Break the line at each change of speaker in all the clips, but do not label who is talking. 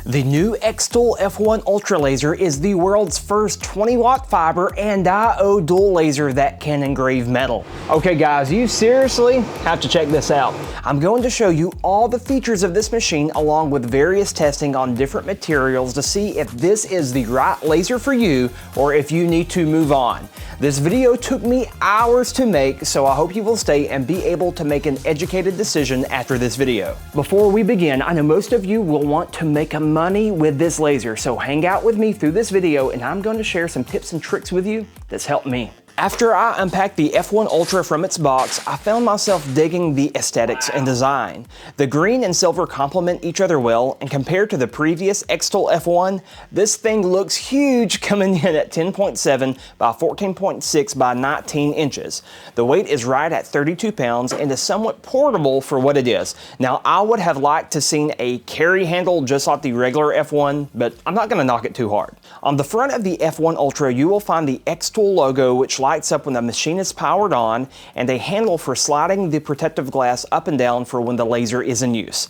The new xTool F1 Ultra laser is the world's first 20-watt fiber and diode dual laser that can engrave metal. Okay guys, you seriously have to check this out. I'm going to show you all the features of this machine along with various testing on different materials to see if this is the right laser for you or if you need to move on. This video took me hours to make, so I hope you will stay and be able to make an educated decision after this video. Before we begin, I know most of you will want to make money with this laser, so hang out with me through this video and I'm going to share some tips and tricks with you that's helped me. After I unpacked the F1 Ultra from its box, I found myself digging the aesthetics and design. The green and silver complement each other well, and compared to the previous xTool F1, this thing looks huge coming in at 10.7 by 14.6 by 19 inches. The weight is right at 32 pounds and is somewhat portable for what it is. Now, I would have liked to seen a carry handle just like the regular F1, but I'm not going to knock it too hard. On the front of the F1 Ultra, you will find the xTool logo, which lights up when the machine is powered on, and a handle for sliding the protective glass up and down for when the laser is in use.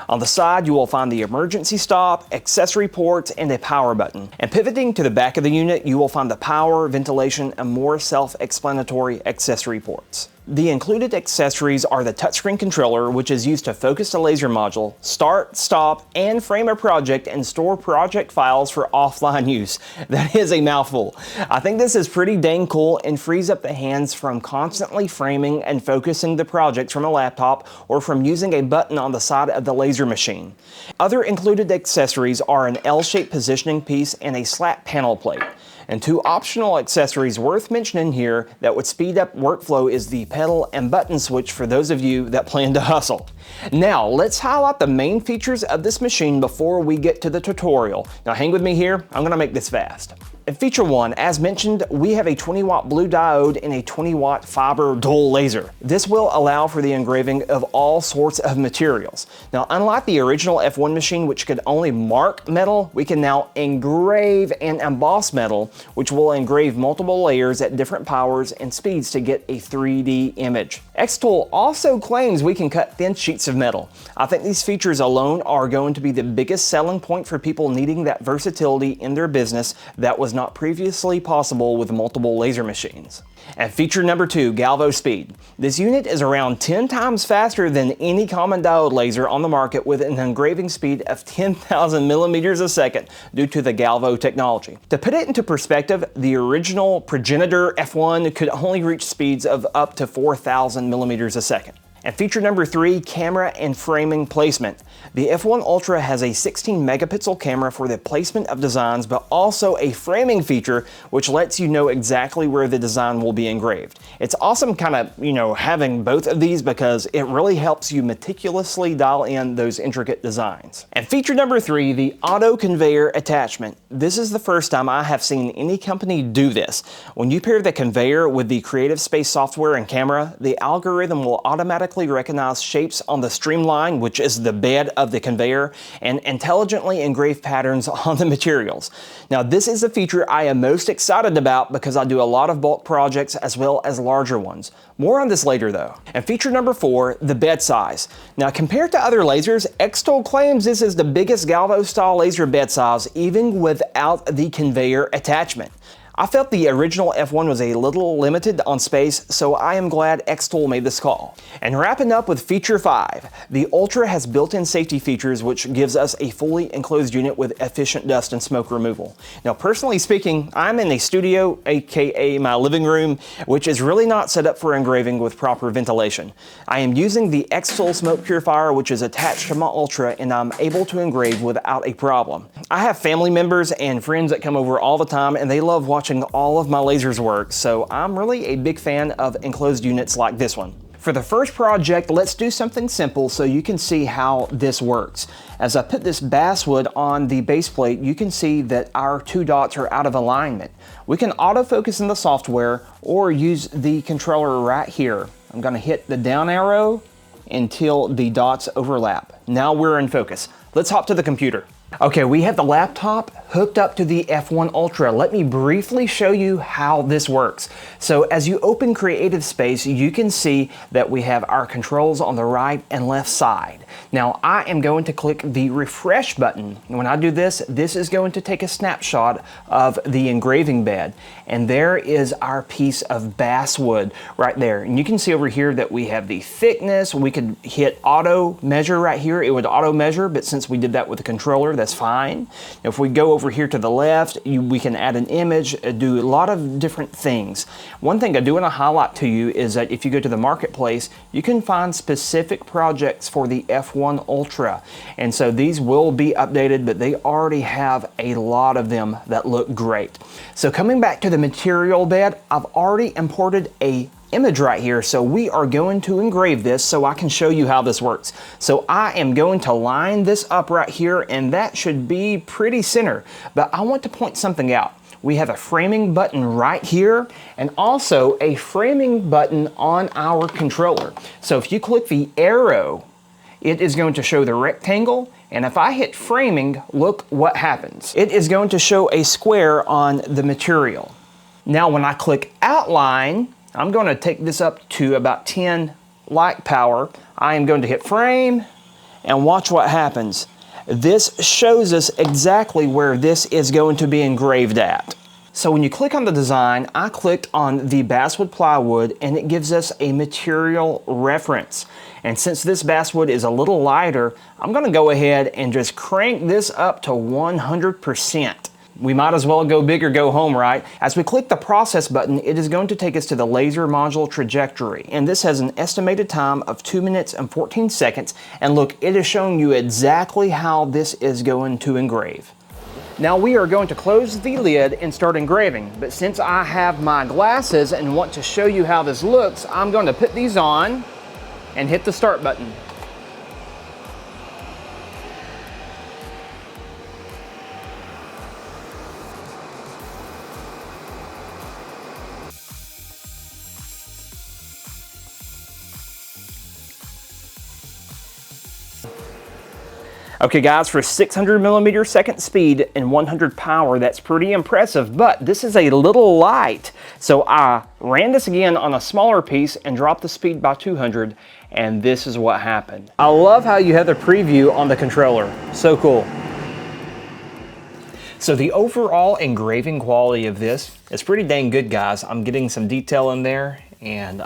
On the side, you will find the emergency stop, accessory ports, and a power button. And pivoting to the back of the unit, you will find the power, ventilation, and more self-explanatory accessory ports. The included accessories are the touchscreen controller, which is used to focus the laser module, start, stop, and frame a project and store project files for offline use. That is a mouthful. I think this is pretty dang cool and frees up the hands from constantly framing and focusing the projects from a laptop or from using a button on the side of the laser machine. Other included accessories are an L-shaped positioning piece and a slat panel plate. And two optional accessories worth mentioning here that would speed up workflow is the pedal and button switch for those of you that plan to hustle. Now, let's highlight the main features of this machine before we get to the tutorial. Now, hang with me here, I'm gonna make this fast. In feature 1, as mentioned, we have a 20-watt blue diode and a 20-watt fiber dual laser. This will allow for the engraving of all sorts of materials. Now, unlike the original F1 machine, which could only mark metal, we can now engrave and emboss metal, which will engrave multiple layers at different powers and speeds to get a 3D image. xTool also claims we can cut thin sheets of metal. I think these features alone are going to be the biggest selling point for people needing that versatility in their business that was not previously possible with multiple laser machines. And feature number 2, Galvo speed. This unit is around 10 times faster than any common diode laser on the market with an engraving speed of 10,000 millimeters a second due to the Galvo technology. To put it into perspective, the original progenitor F1 could only reach speeds of up to 4,000 millimeters a second. And feature number 3, camera and framing placement. The F1 Ultra has a 16 megapixel camera for the placement of designs, but also a framing feature which lets you know exactly where the design will be engraved. It's awesome kind of, having both of these because it really helps you meticulously dial in those intricate designs. And feature number 3, the auto conveyor attachment. This is the first time I have seen any company do this. When you pair the conveyor with the Creative Space software and camera, the algorithm will automatically recognize shapes on the streamline, which is the bed of the conveyor, and intelligently engrave patterns on the materials. Now, this is the feature I am most excited about because I do a lot of bulk projects as well as larger ones. More on this later though. And feature number 4, the bed size. Now, compared to other lasers, xTool claims this is the biggest Galvo style laser bed size even without the conveyor attachment. I felt the original F1 was a little limited on space, so I am glad xTool made this call. And wrapping up with feature 5, the Ultra has built-in safety features which gives us a fully enclosed unit with efficient dust and smoke removal. Now, personally speaking, I'm in a studio, aka my living room, which is really not set up for engraving with proper ventilation. I am using the xTool smoke purifier, which is attached to my Ultra, and I'm able to engrave without a problem. I have family members and friends that come over all the time, and they love watching all of my lasers work, so I'm really a big fan of enclosed units like this one. For the first project, let's do something simple so you can see how this works. As I put this basswood on the base plate, you can see that our 2 dots are out of alignment. We can autofocus in the software or use the controller right here. I'm going to hit the down arrow until the dots overlap. Now we're in focus. Let's hop to the computer. Okay, we have the laptop hooked up to the F1 Ultra. Let me briefly show you how this works. So as you open Creative Space, you can see that we have our controls on the right and left side. Now I am going to click the refresh button. When I do this, this is going to take a snapshot of the engraving bed. And there is our piece of basswood right there. And you can see over here that we have the thickness. We could hit auto measure right here. It would auto measure, but since we did that with the controller, that's fine. If we go over here to the left, we can add an image, do a lot of different things. One thing I do want to highlight to you is that if you go to the marketplace, you can find specific projects for the F1 Ultra. And so these will be updated, but they already have a lot of them that look great. So coming back to the material bed, I've already imported a image right here, so we are going to engrave this so I can show you how this works. So I am going to line this up right here, and that should be pretty center, but I want to point something out. We have a framing button right here and also a framing button on our controller. So if you click the arrow, it is going to show the rectangle, and if I hit framing, look what happens. It is going to show a square on the material. Now when I click outline, I'm going to take this up to about 10 light power. I am going to hit frame and watch what happens. This shows us exactly where this is going to be engraved at. So when you click on the design, I clicked on the basswood plywood and it gives us a material reference. And since this basswood is a little lighter, I'm going to go ahead and just crank this up to 100%. We might as well go big or go home, right? As we click the process button, it is going to take us to the laser module trajectory. And this has an estimated time of 2 minutes and 14 seconds. And look, it is showing you exactly how this is going to engrave. Now we are going to close the lid and start engraving. But since I have my glasses and want to show you how this looks, I'm going to put these on and hit the start button. Okay guys, for 600mm/second speed and 100 power, that's pretty impressive, but this is a little light. So I ran this again on a smaller piece and dropped the speed by 200, and this is what happened. I love how you have the preview on the controller. So cool. So the overall engraving quality of this is pretty dang good, guys. I'm getting some detail in there, and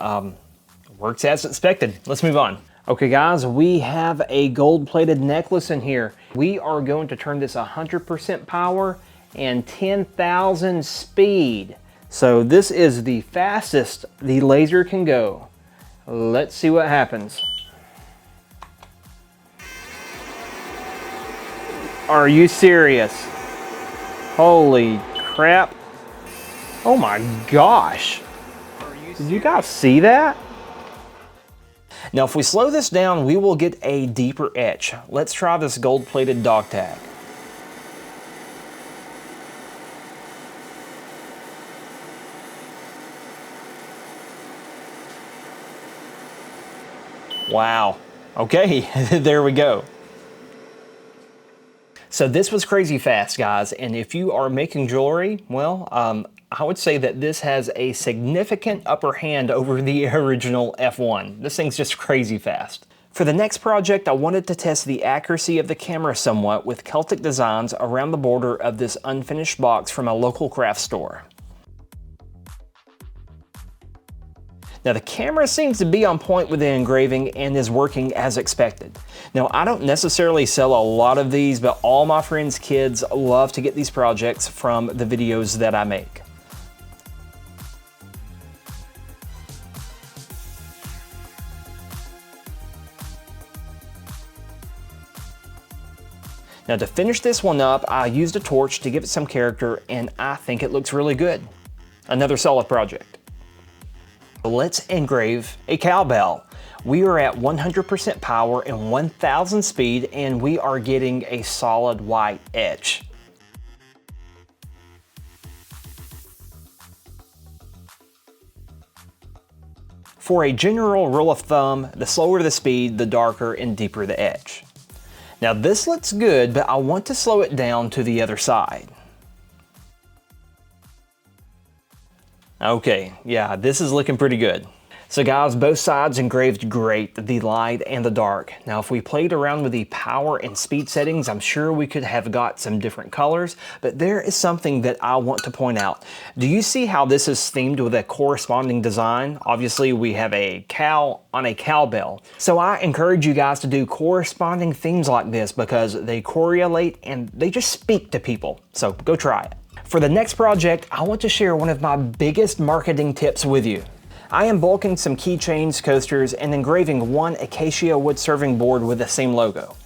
works as expected. Let's move on. Okay guys, we have a gold-plated necklace in here. We are going to turn this 100% power and 10,000 speed. So this is the fastest the laser can go. Let's see what happens. Are you serious? Holy crap. Oh my gosh. Did you guys see that? Now if we slow this down, we will get a deeper etch. Let's try this gold-plated dog tag. Wow. Okay, there we go. So this was crazy fast, guys, and if you are making jewelry, well, I would say that this has a significant upper hand over the original F1. This thing's just crazy fast. For the next project, I wanted to test the accuracy of the camera somewhat with Celtic designs around the border of this unfinished box from a local craft store. Now the camera seems to be on point with the engraving and is working as expected. Now I don't necessarily sell a lot of these, but all my friends' kids love to get these projects from the videos that I make. Now to finish this one up, I used a torch to give it some character, and I think it looks really good. Another solid project. Let's engrave a cowbell. We are at 100% power and 1000 speed, and we are getting a solid white etch. For a general rule of thumb, the slower the speed, the darker and deeper the etch. Now this looks good, but I want to slow it down to the other side. Okay, yeah, this is looking pretty good. So guys, both sides engraved great, the light and the dark. Now if we played around with the power and speed settings, I'm sure we could have got some different colors, but there is something that I want to point out. Do you see how this is themed with a corresponding design? Obviously we have a cow on a cowbell. So I encourage you guys to do corresponding themes like this because they correlate and they just speak to people. So go try it. For the next project, I want to share one of my biggest marketing tips with you. I am bulking some keychains, coasters, and engraving one acacia wood serving board with the same logo.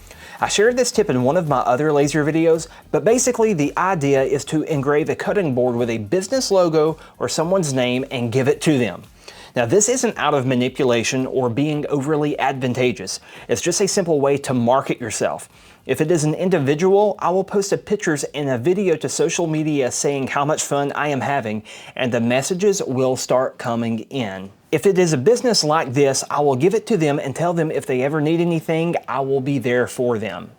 I shared this tip in one of my other laser videos, but basically the idea is to engrave a cutting board with a business logo or someone's name and give it to them. Now this isn't out of manipulation or being overly advantageous. It's just a simple way to market yourself. If it is an individual, I will post a pictures and a video to social media saying how much fun I am having, and the messages will start coming in. If it is a business like this, I will give it to them and tell them if they ever need anything, I will be there for them.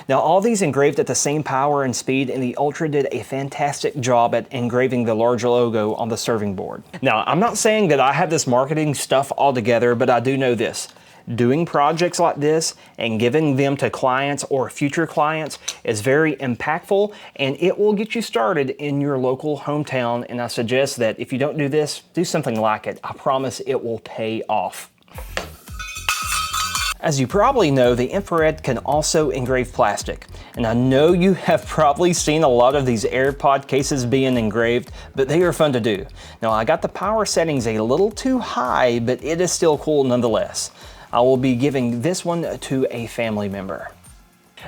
Now all these engraved at the same power and speed, and the Ultra did a fantastic job at engraving the larger logo on the serving board. Now I'm not saying that I have this marketing stuff all together, but I do know this. Doing projects like this and giving them to clients or future clients is very impactful, and it will get you started in your local hometown, and I suggest that if you don't do this, do something like it. I promise it will pay off. As you probably know, the infrared can also engrave plastic. And I know you have probably seen a lot of these AirPod cases being engraved, but they are fun to do. Now I got the power settings a little too high, but it is still cool nonetheless. I will be giving this one to a family member.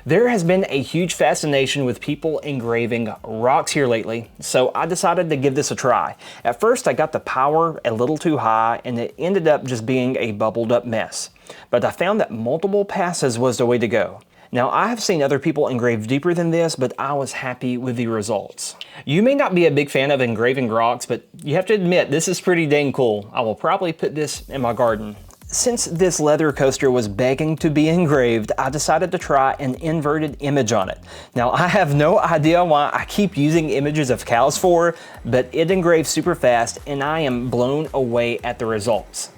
There has been a huge fascination with people engraving rocks here lately, so I decided to give this a try. At first I got the power a little too high and it ended up just being a bubbled up mess. But I found that multiple passes was the way to go. Now I have seen other people engrave deeper than this, but I was happy with the results. You may not be a big fan of engraving rocks, but you have to admit this is pretty dang cool. I will probably put this in my garden. Since this leather coaster was begging to be engraved, I decided to try an inverted image on it. Now I have no idea why I keep using images of cows for, but it engraves super fast and I am blown away at the results.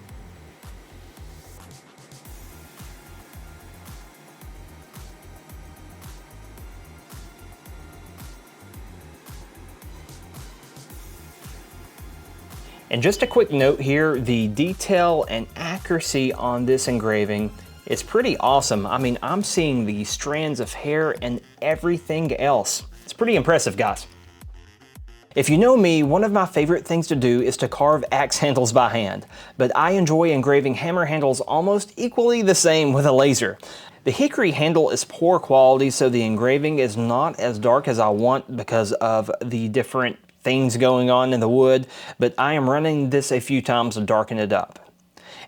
And just a quick note here, the detail and accuracy on this engraving is pretty awesome. I mean, I'm seeing the strands of hair and everything else. It's pretty impressive, guys. If you know me, one of my favorite things to do is to carve axe handles by hand, but I enjoy engraving hammer handles almost equally the same with a laser. The hickory handle is poor quality, so the engraving is not as dark as I want because of the different things going on in the wood, but I am running this a few times to darken it up.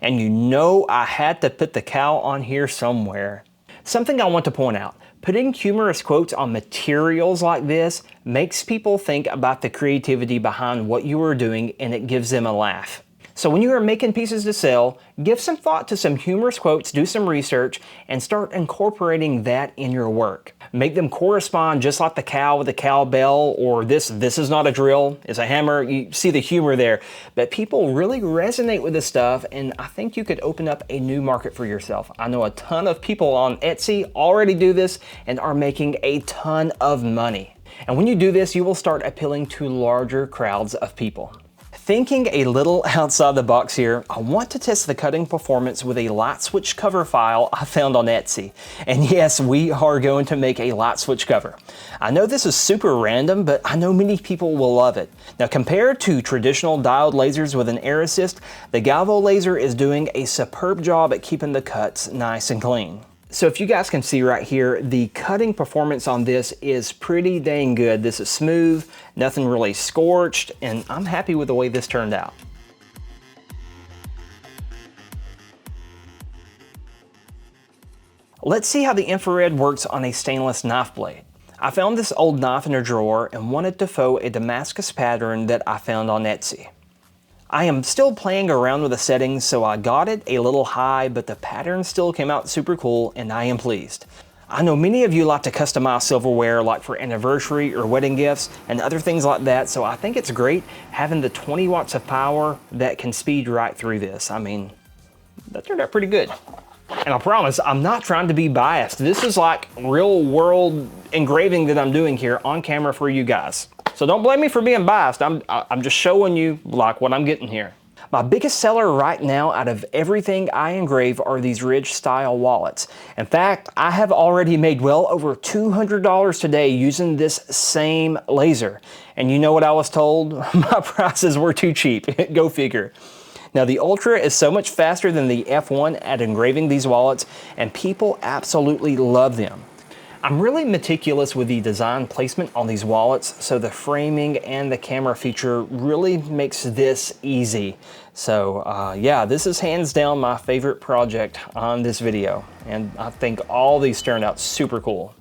And you know I had to put the cow on here somewhere. Something I want to point out, putting humorous quotes on materials like this makes people think about the creativity behind what you are doing, and it gives them a laugh. So when you are making pieces to sell, give some thought to some humorous quotes, do some research, and start incorporating that in your work. Make them correspond just like the cow with the cowbell, or this is not a drill, it's a hammer. You see the humor there. But people really resonate with this stuff, and I think you could open up a new market for yourself. I know a ton of people on Etsy already do this and are making a ton of money. And when you do this, you will start appealing to larger crowds of people. Thinking a little outside the box here, I want to test the cutting performance with a light switch cover file I found on Etsy. And yes, we are going to make a light switch cover. I know this is super random, but I know many people will love it. Now compared to traditional diode lasers with an air assist, the Galvo laser is doing a superb job at keeping the cuts nice and clean. So if you guys can see right here, the cutting performance on this is pretty dang good. This is smooth, nothing really scorched, and I'm happy with the way this turned out. Let's see how the infrared works on a stainless knife blade. I found this old knife in a drawer and wanted to faux a Damascus pattern that I found on Etsy. I am still playing around with the settings, so I got it a little high, but the pattern still came out super cool and I am pleased. I know many of you like to customize silverware like for anniversary or wedding gifts and other things like that, so I think it's great having the 20 watts of power that can speed right through this. I mean, that turned out pretty good. And I promise, I'm not trying to be biased. This is like real world engraving that I'm doing here on camera for you guys. So don't blame me for being biased. I'm just showing you like what I'm getting here. My biggest seller right now out of everything I engrave are these Ridge style wallets. In fact, I have already made well over $200 today using this same laser. And you know what I was told? My prices were too cheap. Go figure. Now the Ultra is so much faster than the F1 at engraving these wallets, and people absolutely love them. I'm really meticulous with the design placement on these wallets, so the framing and the camera feature really makes this easy. So yeah, this is hands down my favorite project on this video, and I think all these turned out super cool.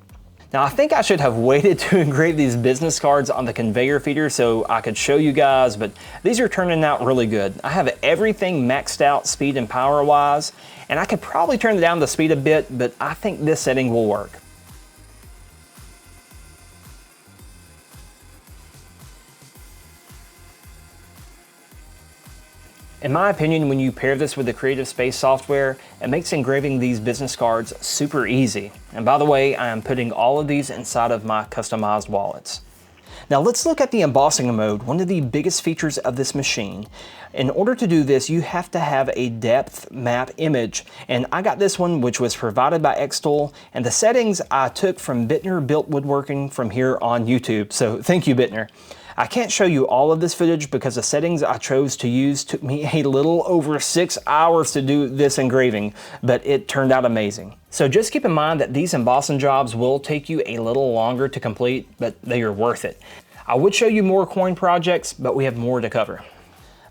Now I think I should have waited to engrave these business cards on the conveyor feeder so I could show you guys, but these are turning out really good. I have everything maxed out speed and power wise, and I could probably turn down the speed a bit, but I think this setting will work. In my opinion, when you pair this with the Creative Space software, it makes engraving these business cards super easy. And by the way, I am putting all of these inside of my customized wallets. Now let's look at the embossing mode, one of the biggest features of this machine. In order to do this, you have to have a depth map image, and I got this one which was provided by xTool, and the settings I took from Bittner Built Woodworking from here on YouTube, so thank you Bittner. I can't show you all of this footage because the settings I chose to use took me a little over 6 hours to do this engraving, but it turned out amazing. So just keep in mind that these embossing jobs will take you a little longer to complete, but they are worth it. I would show you more coin projects, but we have more to cover.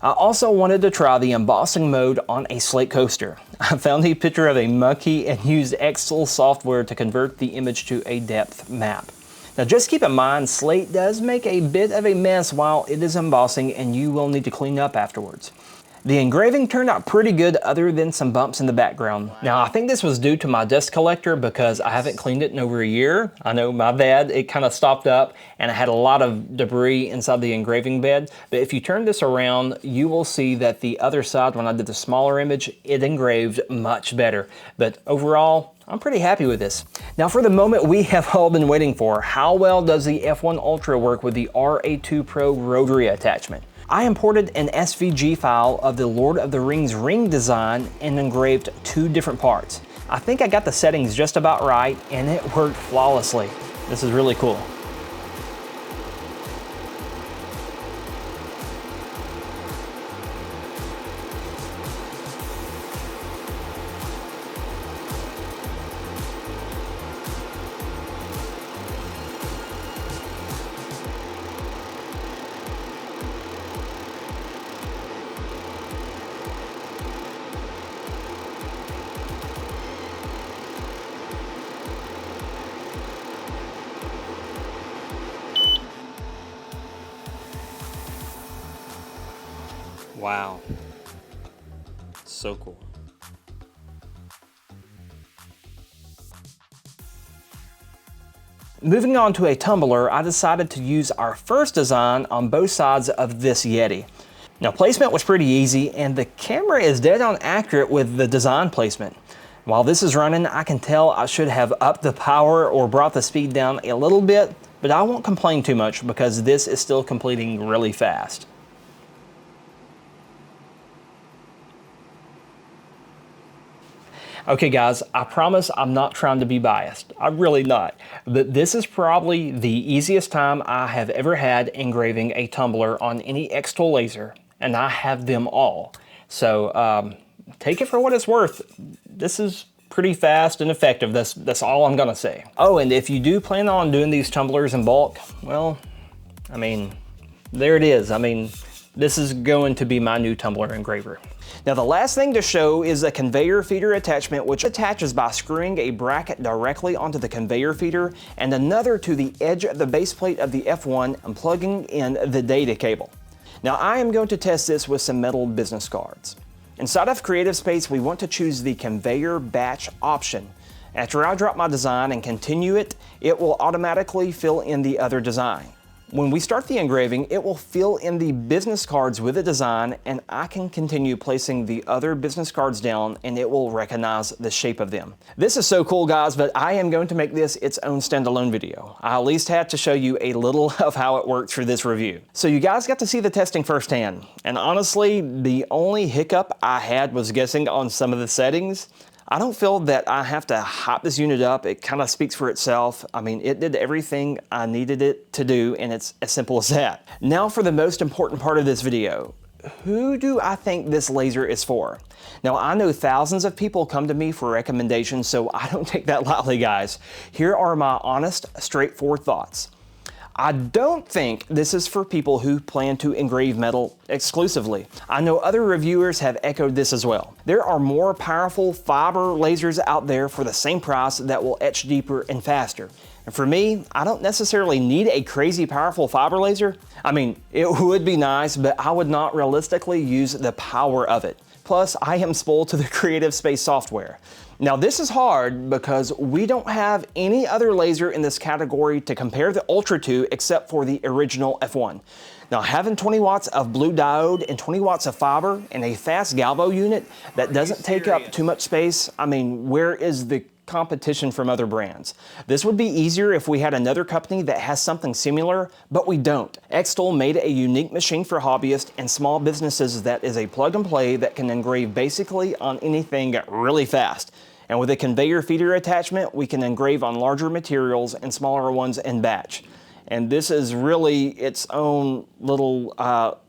I also wanted to try the embossing mode on a Slate coaster. I found a picture of a monkey and used xTool software to convert the image to a depth map. Now just keep in mind, Slate does make a bit of a mess while it is embossing, and you will need to clean up afterwards. The engraving turned out pretty good other than some bumps in the background. Now I think this was due to my dust collector because I haven't cleaned it in over a year. I know, my bad, it kind of stopped up and I had a lot of debris inside the engraving bed. But if you turn this around, you will see that the other side, when I did the smaller image, it engraved much better. But overall, I'm pretty happy with this. Now for the moment we have all been waiting for, how well does the F1 Ultra work with the Ra2 Pro rotary attachment? I imported an SVG file of the Lord of the Rings ring design and engraved 2 different parts. I think I got the settings just about right and it worked flawlessly. This is really cool. Wow, so cool. Moving on to a tumbler, I decided to use our first design on both sides of this Yeti. Now placement was pretty easy and the camera is dead on accurate with the design placement. While this is running, I can tell I should have upped the power or brought the speed down a little bit, but I won't complain too much because this is still completing really fast. Okay guys, I promise I'm not trying to be biased. I'm really not. But this is probably the easiest time I have ever had engraving a tumbler on any xTool laser, and I have them all. So take it for what it's worth. This is pretty fast and effective. That's all I'm gonna say. Oh, and if you do plan on doing these tumblers in bulk, well, I mean, there it is. I mean, this is going to be my new tumbler engraver. Now the last thing to show is a conveyor feeder attachment, which attaches by screwing a bracket directly onto the conveyor feeder and another to the edge of the base plate of the F1 and plugging in the data cable. Now I am going to test this with some metal business cards. Inside of Creative Space, we want to choose the conveyor batch option. After I drop my design and continue it, it will automatically fill in the other design. When we start the engraving, it will fill in the business cards with the design, and I can continue placing the other business cards down and it will recognize the shape of them. This is so cool, guys, but I am going to make this its own standalone video. I at least had to show you a little of how it works for this review. So you guys got to see the testing firsthand, and honestly, the only hiccup I had was guessing on some of the settings. I don't feel that I have to hype this unit up. It kind of speaks for itself. I mean, it did everything I needed it to do, and it's as simple as that. Now for the most important part of this video. Who do I think this laser is for? Now, I know thousands of people come to me for recommendations, so I don't take that lightly, guys. Here are my honest, straightforward thoughts. I don't think this is for people who plan to engrave metal exclusively. I know other reviewers have echoed this as well. There are more powerful fiber lasers out there for the same price that will etch deeper and faster. And for me, I don't necessarily need a crazy powerful fiber laser. I mean, it would be nice, but I would not realistically use the power of it. Plus, I am spoiled to the Creative Space software. Now, this is hard because we don't have any other laser in this category to compare the Ultra to except for the original F1. Now, having 20 watts of blue diode and 20 watts of fiber and a fast galvo unit that doesn't take up too much space, I mean, where is the competition from other brands? This would be easier if we had another company that has something similar, but we don't. xTool made a unique machine for hobbyists and small businesses that is a plug and play that can engrave basically on anything really fast. And with a conveyor feeder attachment, we can engrave on larger materials and smaller ones in batch. And this is really its own little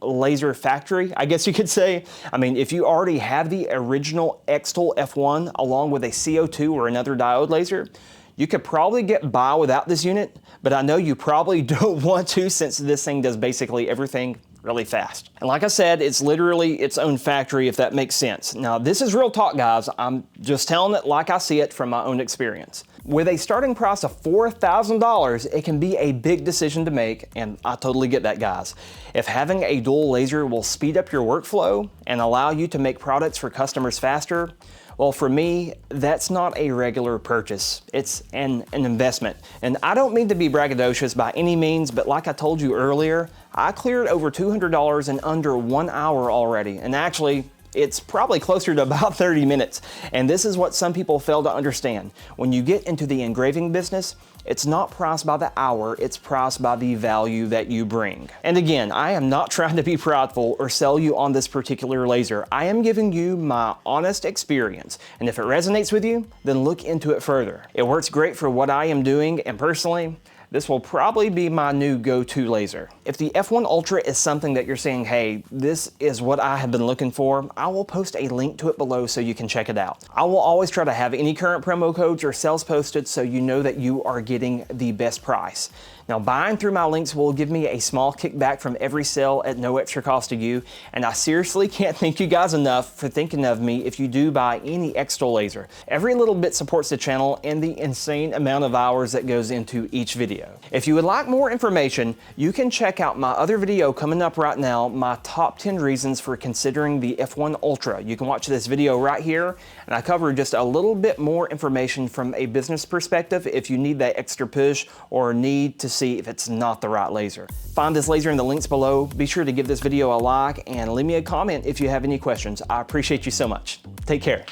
laser factory, I guess you could say. I mean, if you already have the original xTool F1 along with a CO2 or another diode laser, you could probably get by without this unit, but I know you probably don't want to since this thing does basically everything really fast. And like I said, it's literally its own factory, if that makes sense. Now, this is real talk, guys. I'm just telling it like I see it from my own experience. With a starting price of $4,000, it can be a big decision to make, and I totally get that, guys. If having a dual laser will speed up your workflow and allow you to make products for customers faster, well, for me, that's not a regular purchase. It's an investment. And I don't mean to be braggadocious by any means, but like I told you earlier, I cleared over $200 in under 1 hour already. And actually, it's probably closer to about 30 minutes. And this is what some people fail to understand. When you get into the engraving business, it's not priced by the hour, it's priced by the value that you bring. And again, I am not trying to be prideful or sell you on this particular laser. I am giving you my honest experience. And if it resonates with you, then look into it further. It works great for what I am doing, and personally, this will probably be my new go-to laser. If the F1 Ultra is something that you're saying, hey, this is what I have been looking for, I will post a link to it below so you can check it out. I will always try to have any current promo codes or sales posted so you know that you are getting the best price. Now, buying through my links will give me a small kickback from every sale at no extra cost to you, and I seriously can't thank you guys enough for thinking of me if you do buy any xTool laser. Every little bit supports the channel and the insane amount of hours that goes into each video. If you would like more information, you can check out my other video coming up right now, my top 10 reasons for considering the F1 Ultra. You can watch this video right here, and I cover just a little bit more information from a business perspective if you need that extra push or need to see if it's not the right laser. Find this laser in the links below. Be sure to give this video a like and leave me a comment if you have any questions. I appreciate you so much. Take care.